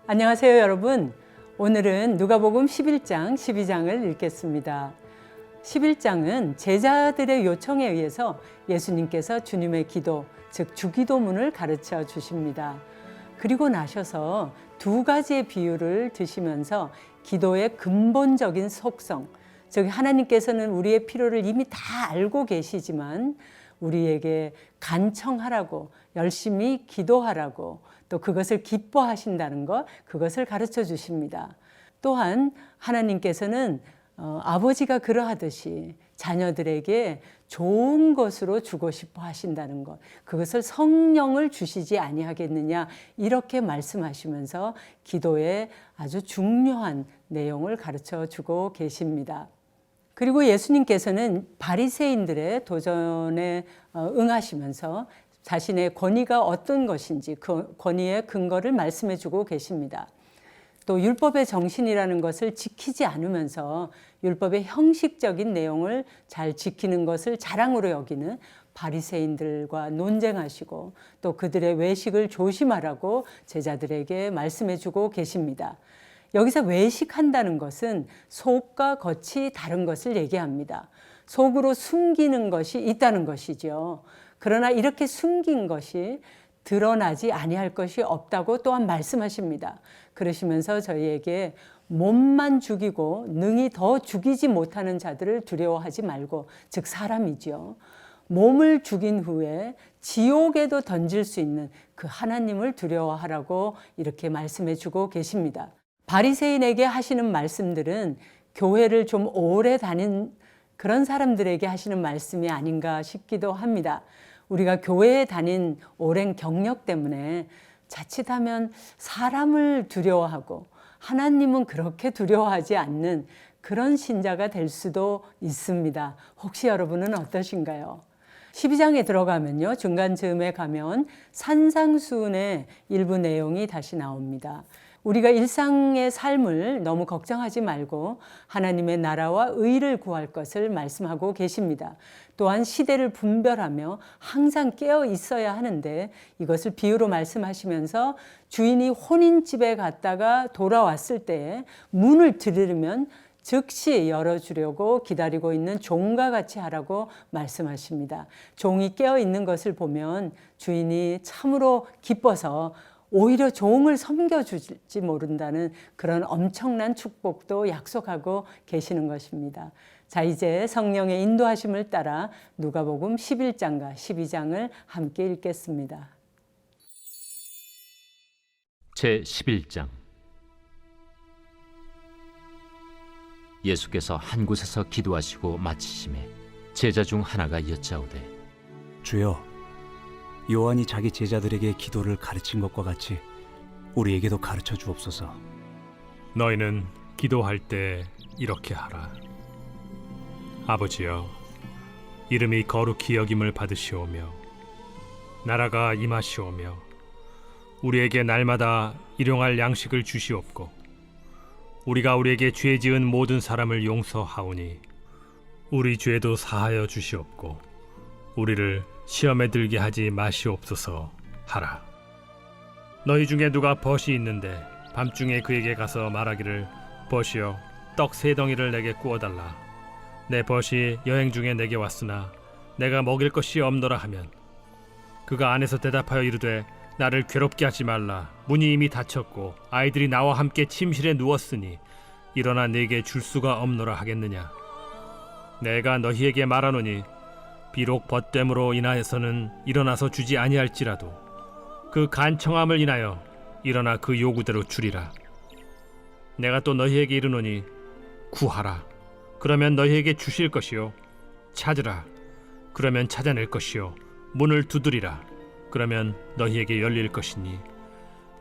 안녕하세요, 여러분. 오늘은 누가복음 11장, 12장을 읽겠습니다. 11장은 제자들의 요청에 의해서 예수님께서 주님의 기도, 즉 주기도문을 가르쳐 주십니다. 그리고 나셔서 두 가지의 비유를 드시면서 기도의 근본적인 속성, 즉 하나님께서는 우리의 필요를 이미 다 알고 계시지만 우리에게 간청하라고, 열심히 기도하라고, 또 그것을 기뻐하신다는 것, 그것을 가르쳐 주십니다. 또한 하나님께서는 아버지가 그러하듯이 자녀들에게 좋은 것으로 주고 싶어 하신다는 것, 그것을 성령을 주시지 아니하겠느냐, 이렇게 말씀하시면서 기도의 아주 중요한 내용을 가르쳐 주고 계십니다. 그리고 예수님께서는 바리새인들의 도전에 응하시면서 자신의 권위가 어떤 것인지 그 권위의 근거를 말씀해 주고 계십니다. 또 율법의 정신이라는 것을 지키지 않으면서 율법의 형식적인 내용을 잘 지키는 것을 자랑으로 여기는 바리새인들과 논쟁하시고 또 그들의 외식을 조심하라고 제자들에게 말씀해 주고 계십니다. 여기서 외식한다는 것은 속과 겉이 다른 것을 얘기합니다. 속으로 숨기는 것이 있다는 것이죠. 그러나 이렇게 숨긴 것이 드러나지 아니할 것이 없다고 또한 말씀하십니다. 그러시면서 저희에게 몸만 죽이고 능히 더 죽이지 못하는 자들을 두려워하지 말고, 즉 사람이죠. 몸을 죽인 후에 지옥에도 던질 수 있는 그 하나님을 두려워하라고 이렇게 말씀해 주고 계십니다. 바리새인에게 하시는 말씀들은 교회를 좀 오래 다닌 그런 사람들에게 하시는 말씀이 아닌가 싶기도 합니다. 우리가 교회에 다닌 오랜 경력 때문에 자칫하면 사람을 두려워하고 하나님은 그렇게 두려워하지 않는 그런 신자가 될 수도 있습니다. 혹시 여러분은 어떠신가요? 12장에 들어가면요, 중간 즈음에 가면 산상수훈의 일부 내용이 다시 나옵니다. 우리가 일상의 삶을 너무 걱정하지 말고 하나님의 나라와 의를 구할 것을 말씀하고 계십니다. 또한 시대를 분별하며 항상 깨어 있어야 하는데 이것을 비유로 말씀하시면서 주인이 혼인집에 갔다가 돌아왔을 때에 문을 들으면 즉시 열어주려고 기다리고 있는 종과 같이 하라고 말씀하십니다. 종이 깨어 있는 것을 보면 주인이 참으로 기뻐서 오히려 종을 섬겨주지 모른다는 그런 엄청난 축복도 약속하고 계시는 것입니다. 자, 이제 성령의 인도하심을 따라 누가복음 11장과 12장을 함께 읽겠습니다. 제11장. 예수께서 한 곳에서 기도하시고 마치심에 제자 중 하나가 여짜오되, 주여, 요한이 자기 제자들에게 기도를 가르친 것과 같이 우리에게도 가르쳐 주옵소서. 너희는 기도할 때 이렇게 하라. 아버지여, 이름이 거룩히 여김을 받으시오며 나라가 임하시오며 우리에게 날마다 일용할 양식을 주시옵고 우리가 우리에게 죄 지은 모든 사람을 용서하오니 우리 죄도 사하여 주시옵고 우리를 시험에 들게 하지 마시옵소서 하라. 너희 중에 누가 벗이 있는데 밤중에 그에게 가서 말하기를, 벗이여, 떡 3덩이를 내게 구워달라. 내 벗이 여행 중에 내게 왔으나 내가 먹일 것이 없노라 하면, 그가 안에서 대답하여 이르되, 나를 괴롭게 하지 말라. 문이 이미 닫혔고 아이들이 나와 함께 침실에 누웠으니 일어나 내게 줄 수가 없노라 하겠느냐. 내가 너희에게 말하노니 비록 벗됨으로 인하여서는 일어나서 주지 아니할지라도 그 간청함을 인하여 일어나 그 요구대로 주리라. 내가 또 너희에게 이르노니 구하라, 그러면 너희에게 주실 것이요, 찾으라, 그러면 찾아낼 것이요, 문을 두드리라, 그러면 너희에게 열릴 것이니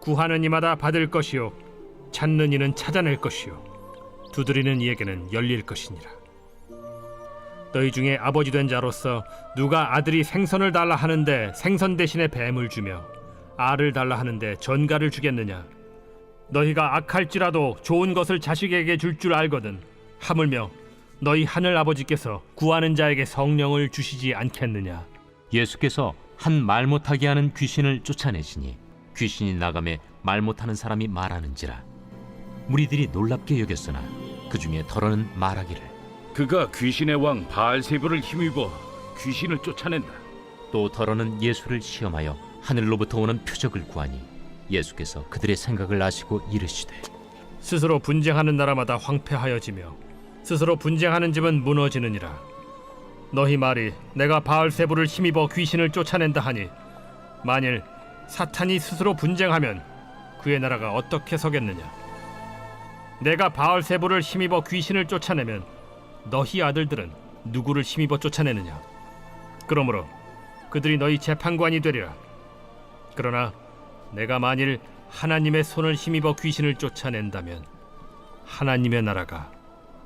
구하는 이마다 받을 것이요, 찾는 이는 찾아낼 것이요, 두드리는 이에게는 열릴 것이니라. 너희 중에 아버지 된 자로서 누가 아들이 생선을 달라 하는데 생선 대신에 뱀을 주며 알을 달라 하는데 전갈을 주겠느냐. 너희가 악할지라도 좋은 것을 자식에게 줄 줄 알거든 하물며 너희 하늘 아버지께서 구하는 자에게 성령을 주시지 않겠느냐. 예수께서 한 말 못하게 하는 귀신을 쫓아내시니 귀신이 나가매 말 못하는 사람이 말하는지라. 무리들이 놀랍게 여겼으나 그 중에 더러는 말하기를 그가 귀신의 왕 바알세불을 힘입어 귀신을 쫓아낸다. 또 더러는 예수를 시험하여 하늘로부터 오는 표적을 구하니 예수께서 그들의 생각을 아시고 이르시되 스스로 분쟁하는 나라마다 황폐하여지며 스스로 분쟁하는 집은 무너지느니라. 너희 말이 내가 바알세불을 힘입어 귀신을 쫓아낸다 하니 만일 사탄이 스스로 분쟁하면 그의 나라가 어떻게 서겠느냐? 내가 바알세불을 힘입어 귀신을 쫓아내면 너희 아들들은 누구를 힘입어 쫓아내느냐? 그러므로 그들이 너희 재판관이 되리라. 그러나 내가 만일 하나님의 손을 힘입어 귀신을 쫓아낸다면 하나님의 나라가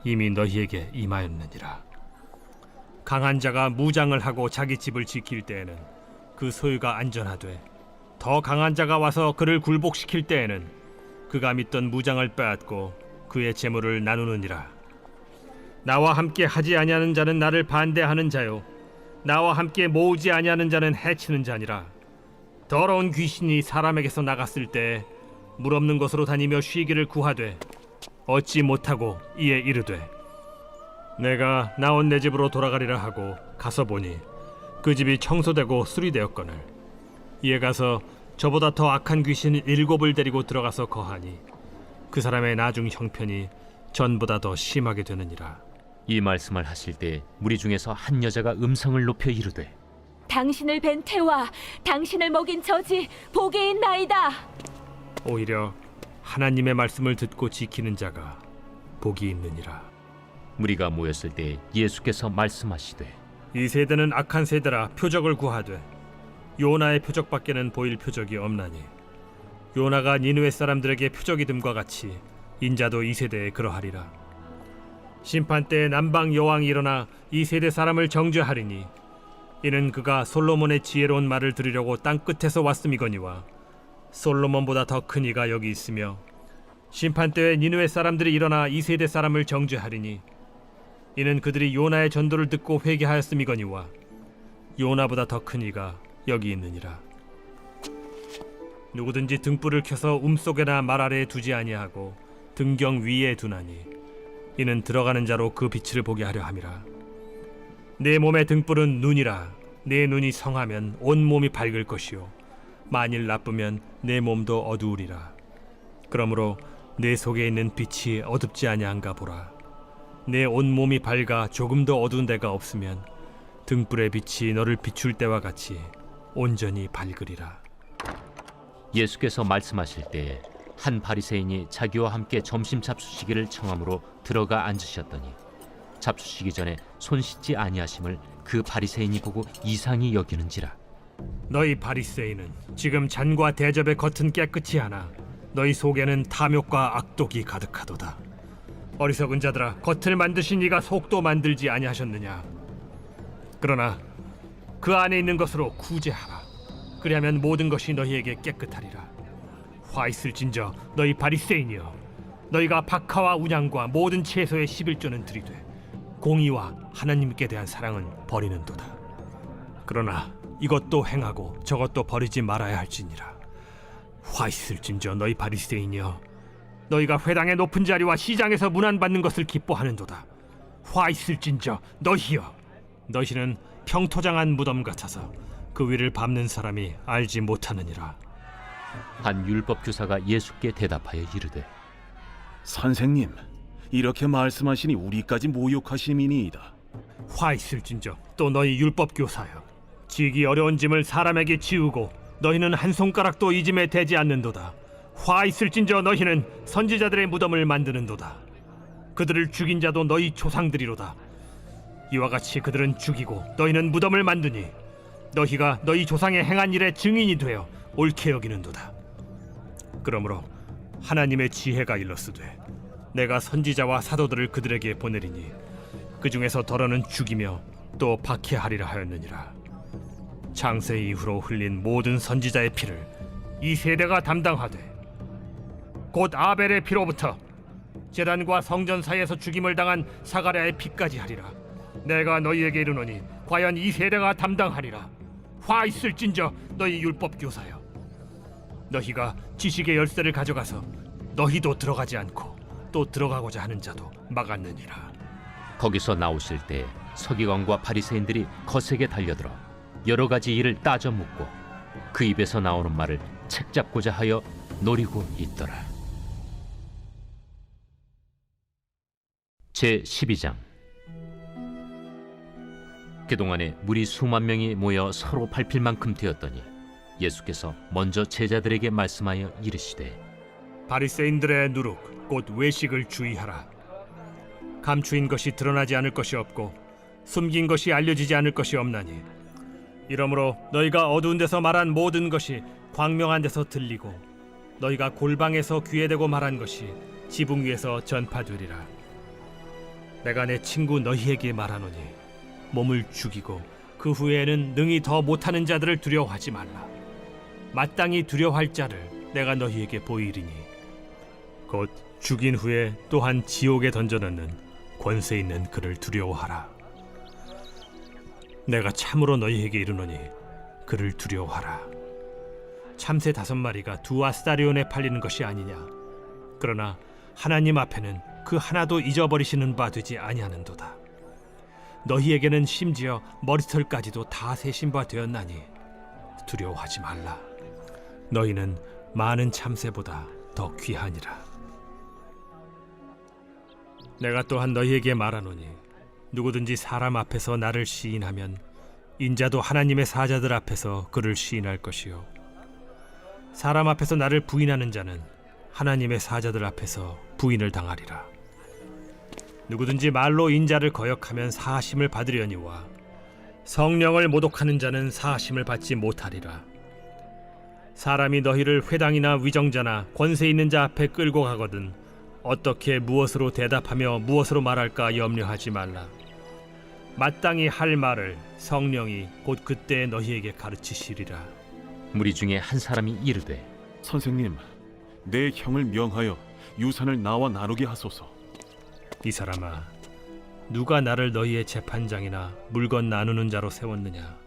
이미 너희에게 임하였느니라. 강한 자가 무장을 하고 자기 집을 지킬 때에는 그 소유가 안전하되 더 강한 자가 와서 그를 굴복시킬 때에는 그가 믿던 무장을 빼앗고 그의 재물을 나누느니라. 나와 함께 하지 아니하는 자는 나를 반대하는 자요 나와 함께 모으지 아니하는 자는 해치는 자니라. 더러운 귀신이 사람에게서 나갔을 때 물 없는 곳으로 다니며 쉬기를 구하되 얻지 못하고 이에 이르되 내가 나온 내 집으로 돌아가리라 하고 가서 보니 그 집이 청소되고 수리되었거늘 이에 가서 저보다 더 악한 귀신 7을 데리고 들어가서 거하니 그 사람의 나중 형편이 전보다 더 심하게 되느니라. 이 말씀을 하실 때 무리 중에서 한 여자가 음성을 높여 이르되 당신을 뵌 태와 당신을 먹인 저지 복이 있나이다. 오히려 하나님의 말씀을 듣고 지키는 자가 복이 있느니라. 무리가 모였을 때 예수께서 말씀하시되 이 세대는 악한 세대라 표적을 구하되 요나의 표적밖에는 보일 표적이 없나니 요나가 니느웨 사람들에게 표적이 됨과 같이 인자도 이 세대에 그러하리라. 심판 때에 남방 여왕이 일어나 이 세대 사람을 정죄하리니 이는 그가 솔로몬의 지혜로운 말을 들으려고 땅 끝에서 왔음이거니와 솔로몬보다 더 큰 이가 여기 있으며 심판 때에 니느웨 사람들이 일어나 이 세대 사람을 정죄하리니 이는 그들이 요나의 전도를 듣고 회개하였음이거니와 요나보다 더 큰 이가 여기 있느니라. 누구든지 등불을 켜서 움속에나 말 아래에 두지 아니하고 등경 위에 두나니 이는 들어가는 자로 그 빛을 보게 하려 함이라. 내 몸의 등불은 눈이라. 내 눈이 성하면 온 몸이 밝을 것이요 만일 나쁘면 내 몸도 어두우리라. 그러므로 내 속에 있는 빛이 어둡지 아니한가 보라. 내 온 몸이 밝아 조금도 어두운 데가 없으면 등불의 빛이 너를 비출 때와 같이 온전히 밝으리라. 예수께서 말씀하실 때에 한 바리새인이 자기와 함께 점심 잡수시기를 청함으로 들어가 앉으셨더니 잡수시기 전에 손 씻지 아니하심을 그 바리새인이 보고 이상히 여기는지라. 너희 바리새인은 지금 잔과 대접의 겉은 깨끗이 하나 너희 속에는 탐욕과 악독이 가득하도다. 어리석은 자들아, 겉을 만드신 이가 속도 만들지 아니하셨느냐? 그러나 그 안에 있는 것으로 구제하라. 그리하면 모든 것이 너희에게 깨끗하리라. 화 있을진저 너희 바리새인이여, 너희가 박하와 운양과 모든 채소의 11조는 들이되 공의와 하나님께 대한 사랑은 버리는도다. 그러나 이것도 행하고 저것도 버리지 말아야 할지니라. 화 있을진저 너희 바리새인이여, 너희가 회당의 높은 자리와 시장에서 문안받는 것을 기뻐하는도다. 화 있을진저 너희여, 너희는 평토장한 무덤 같아서 그 위를 밟는 사람이 알지 못하느니라. 한 율법 교사가 예수께 대답하여 이르되 선생님, 이렇게 말씀하시니 우리까지 모욕하심이니이다. 화 있을진저 또 너희 율법 교사여, 지기 어려운 짐을 사람에게 지우고 너희는 한 손가락도 이 짐에 대지 않는도다. 화 있을진저 너희는 선지자들의 무덤을 만드는도다. 그들을 죽인 자도 너희 조상들이로다. 이와 같이 그들은 죽이고 너희는 무덤을 만드니 너희가 너희 조상의 행한 일의 증인이 되어 옳게 여기는도다. 그러므로 하나님의 지혜가 일렀으되 내가 선지자와 사도들을 그들에게 보내리니 그 중에서 더러는 죽이며 또 박해하리라 하였느니라. 창세 이후로 흘린 모든 선지자의 피를 이 세대가 담당하되 곧 아벨의 피로부터 제단과 성전 사이에서 죽임을 당한 사가랴의 피까지 하리라. 내가 너희에게 이르노니 과연 이 세대가 담당하리라. 화 있을진저 너희 율법 교사여, 너희가 지식의 열쇠를 가져가서 너희도 들어가지 않고 또 들어가고자 하는 자도 막았느니라. 거기서 나오실 때 서기관과 바리새인들이 거세게 달려들어 여러 가지 일을 따져 묻고 그 입에서 나오는 말을 책잡고자 하여 노리고 있더라. 제 12장. 그동안에 무리 수만 명이 모여 서로 밟힐 만큼 되었더니 예수께서 먼저 제자들에게 말씀하여 이르시되 바리새인들의 누룩 곧 외식을 주의하라. 감추인 것이 드러나지 않을 것이 없고 숨긴 것이 알려지지 않을 것이 없나니 이러므로 너희가 어두운 데서 말한 모든 것이 광명한 데서 들리고 너희가 골방에서 귀에 대고 말한 것이 지붕 위에서 전파되리라. 내가 내 친구 너희에게 말하노니 몸을 죽이고 그 후에는 능히 더 못하는 자들을 두려워하지 말라. 마땅히 두려워할 자를 내가 너희에게 보이리니 곧 죽인 후에 또한 지옥에 던져넣는 권세 있는 그를 두려워하라. 내가 참으로 너희에게 이르노니 그를 두려워하라. 참새 5마리가 2아스타리온에 팔리는 것이 아니냐. 그러나 하나님 앞에는 그 하나도 잊어버리시는 바 되지 아니하는도다. 너희에게는 심지어 머리털까지도 다 세신 바 되었나니 두려워하지 말라. 너희는 많은 참새보다 더 귀하니라. 내가 또한 너희에게 말하노니 누구든지 사람 앞에서 나를 시인하면 인자도 하나님의 사자들 앞에서 그를 시인할 것이요 사람 앞에서 나를 부인하는 자는 하나님의 사자들 앞에서 부인을 당하리라. 누구든지 말로 인자를 거역하면 사하심을 받으려니와 성령을 모독하는 자는 사하심을 받지 못하리라. 사람이 너희를 회당이나 위정자나 권세 있는 자 앞에 끌고 가거든 어떻게 무엇으로 대답하며 무엇으로 말할까 염려하지 말라. 마땅히 할 말을 성령이 곧 그때 너희에게 가르치시리라. 무리 중에 한 사람이 이르되 선생님, 내 형을 명하여 유산을 나와 나누게 하소서. 이 사람아, 누가 나를 너희의 재판장이나 물건 나누는 자로 세웠느냐.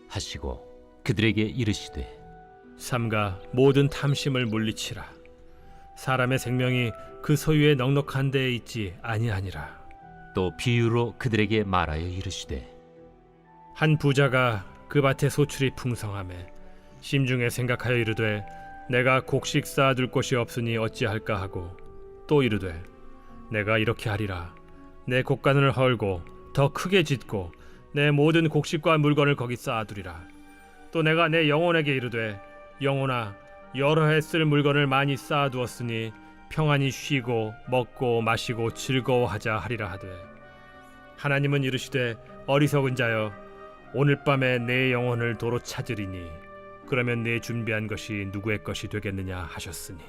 하시고 그들에게 이르시되 삼가 모든 탐심을 물리치라. 사람의 생명이 그 소유의 넉넉한 데에 있지 아니하니라. 또 비유로 그들에게 말하여 이르시되 한 부자가 그 밭에 소출이 풍성하매 심중에 생각하여 이르되 내가 곡식 쌓아둘 곳이 없으니 어찌할까 하고 또 이르되 내가 이렇게 하리라. 내 곡간을 헐고 더 크게 짓고 내 모든 곡식과 물건을 거기 쌓아두리라. 또 내가 내 영혼에게 이르되 영혼아, 여러 해 쓸 물건을 많이 쌓아두었으니 평안히 쉬고 먹고 마시고 즐거워하자 하리라 하되 하나님은 이르시되 어리석은 자여, 오늘 밤에 내 영혼을 도로 찾으리니 그러면 내 준비한 것이 누구의 것이 되겠느냐 하셨으니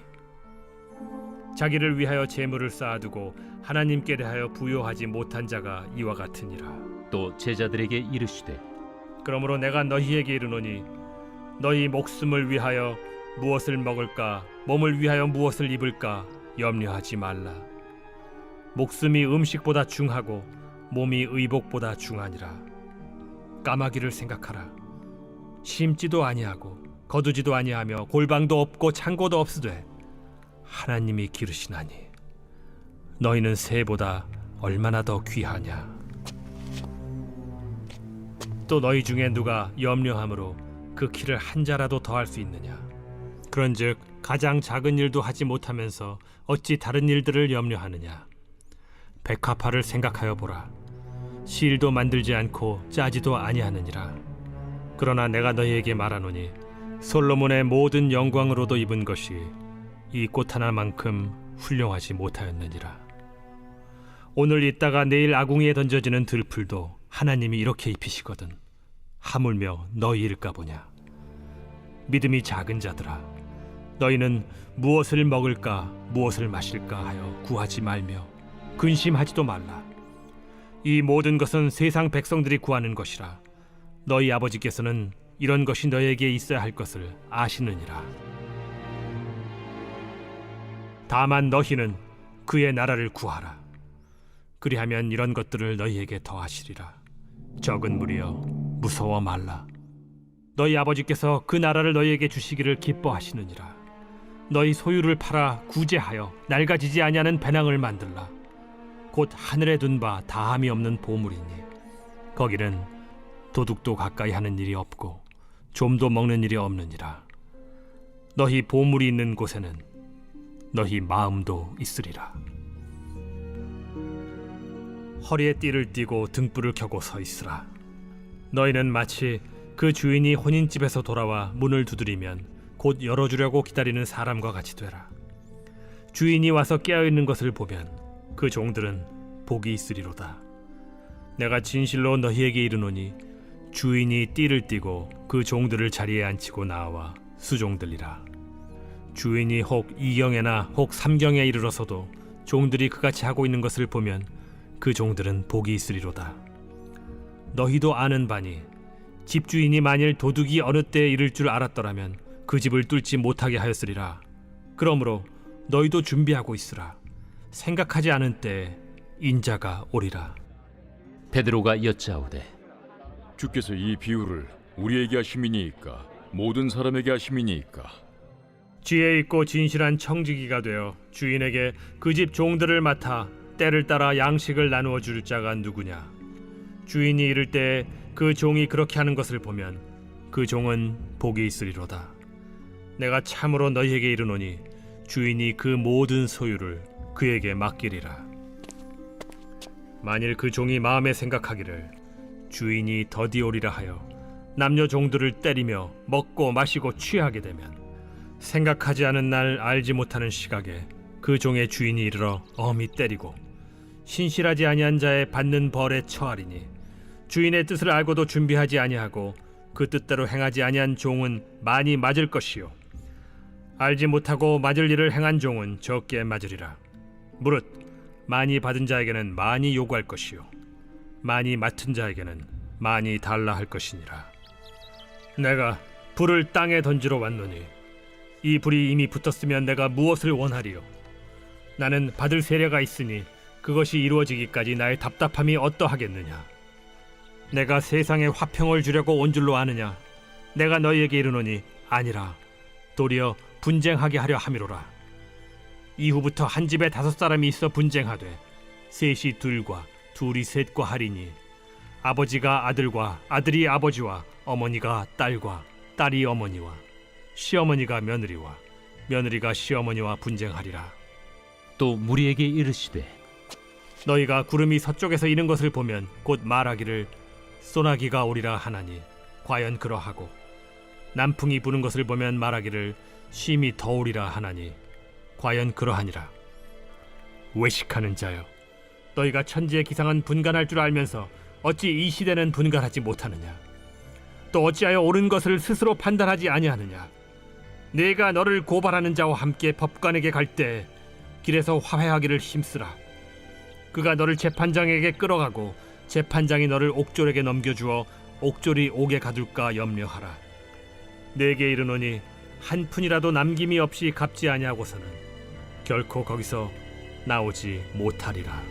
자기를 위하여 재물을 쌓아두고 하나님께 대하여 부요하지 못한 자가 이와 같으니라. 또 제자들에게 이르시되 그러므로 내가 너희에게 이르노니 너희 목숨을 위하여 무엇을 먹을까, 몸을 위하여 무엇을 입을까 염려하지 말라. 목숨이 음식보다 중하고 몸이 의복보다 중하니라. 까마귀를 생각하라. 심지도 아니하고 거두지도 아니하며 골방도 없고 창고도 없으되 하나님이 기르시나니 너희는 새보다 얼마나 더 귀하냐. 또 너희 중에 누가 염려함으로 그 키를 한 자라도 더할 수 있느냐. 그런즉 가장 작은 일도 하지 못하면서 어찌 다른 일들을 염려하느냐. 백합화를 생각하여 보라. 실도 만들지 않고 짜지도 아니하느니라. 그러나 내가 너희에게 말하노니 솔로몬의 모든 영광으로도 입은 것이 이 꽃 하나만큼 훌륭하지 못하였느니라. 오늘 있다가 내일 아궁이에 던져지는 들풀도 하나님이 이렇게 입히시거든 하물며 너희일까 보냐. 믿음이 작은 자들아, 너희는 무엇을 먹을까 무엇을 마실까 하여 구하지 말며 근심하지도 말라. 이 모든 것은 세상 백성들이 구하는 것이라. 너희 아버지께서는 이런 것이 너희에게 있어야 할 것을 아시느니라. 다만 너희는 그의 나라를 구하라. 그리하면 이런 것들을 너희에게 더하시리라. 적은 무리여, 무서워 말라. 너희 아버지께서 그 나라를 너희에게 주시기를 기뻐하시느니라. 너희 소유를 팔아 구제하여 낡아지지 아니하는 배낭을 만들라. 곧 하늘에 둔 바 다함이 없는 보물이니 거기는 도둑도 가까이 하는 일이 없고 좀도 먹는 일이 없느니라. 너희 보물이 있는 곳에는 너희 마음도 있으리라. 허리에 띠를 띠고 등불을 켜고 서 있으라. 너희는 마치 그 주인이 혼인집에서 돌아와 문을 두드리면 곧 열어주려고 기다리는 사람과 같이 되라. 주인이 와서 깨어있는 것을 보면 그 종들은 복이 있으리로다. 내가 진실로 너희에게 이르노니 주인이 띠를 띠고 그 종들을 자리에 앉히고 나와 수종들리라. 주인이 혹 2경에나 혹 3경에 이르러서도 종들이 그같이 하고 있는 것을 보면 그 종들은 복이 있으리로다. 너희도 아는 바니 집주인이 만일 도둑이 어느 때에 이를 줄 알았더라면 그 집을 뚫지 못하게 하였으리라. 그러므로 너희도 준비하고 있으라. 생각하지 않은 때에 인자가 오리라. 베드로가 여짜오되 주께서 이 비유를 우리에게 하심이니이까 모든 사람에게 하심이니이까? 지혜 있고 진실한 청지기가 되어 주인에게 그 집 종들을 맡아 때를 따라 양식을 나누어 줄 자가 누구냐? 주인이 이를 때 그 종이 그렇게 하는 것을 보면 그 종은 복이 있으리로다. 내가 참으로 너희에게 이르노니 주인이 그 모든 소유를 그에게 맡기리라. 만일 그 종이 마음에 생각하기를 주인이 더디 오리라 하여 남녀 종들을 때리며 먹고 마시고 취하게 되면 생각하지 않은 날 알지 못하는 시각에 그 종의 주인이 이르러 엄히 때리고 신실하지 아니한 자의 받는 벌에 처하리니 주인의 뜻을 알고도 준비하지 아니하고 그 뜻대로 행하지 아니한 종은 많이 맞을 것이요 알지 못하고 맞을 일을 행한 종은 적게 맞으리라. 무릇 많이 받은 자에게는 많이 요구할 것이요 많이 맡은 자에게는 많이 달라 할 것이니라. 내가 불을 땅에 던지러 왔노니 이 불이 이미 붙었으면 내가 무엇을 원하리요? 나는 받을 세례가 있으니 그것이 이루어지기까지 나의 답답함이 어떠하겠느냐? 내가 세상에 화평을 주려고 온 줄로 아느냐? 내가 너희에게 이르노니 아니라 도리어 분쟁하게 하려 함이로라. 이후부터 한 집에 5사람이 있어 분쟁하되 셋이 둘과 둘이 셋과 하리니 아버지가 아들과 아들이 아버지와 어머니가 딸과 딸이 어머니와 시어머니가 며느리와 며느리가 시어머니와 분쟁하리라. 또 무리에게 이르시되 너희가 구름이 서쪽에서 이는 것을 보면 곧 말하기를 소나기가 오리라 하나니 과연 그러하고 남풍이 부는 것을 보면 말하기를 심히 더우리라 하나니 과연 그러하니라. 외식하는 자여, 너희가 천지의 기상은 분간할 줄 알면서 어찌 이 시대는 분간하지 못하느냐? 또 어찌하여 옳은 것을 스스로 판단하지 아니하느냐? 내가 너를 고발하는 자와 함께 법관에게 갈 때 길에서 화해하기를 힘쓰라. 그가 너를 재판장에게 끌어가고 재판장이 너를 옥졸에게 넘겨주어 옥졸이 옥에 가둘까 염려하라. 내게 이르노니 한 푼이라도 남김이 없이 갚지 아니하고서는 결코 거기서 나오지 못하리라.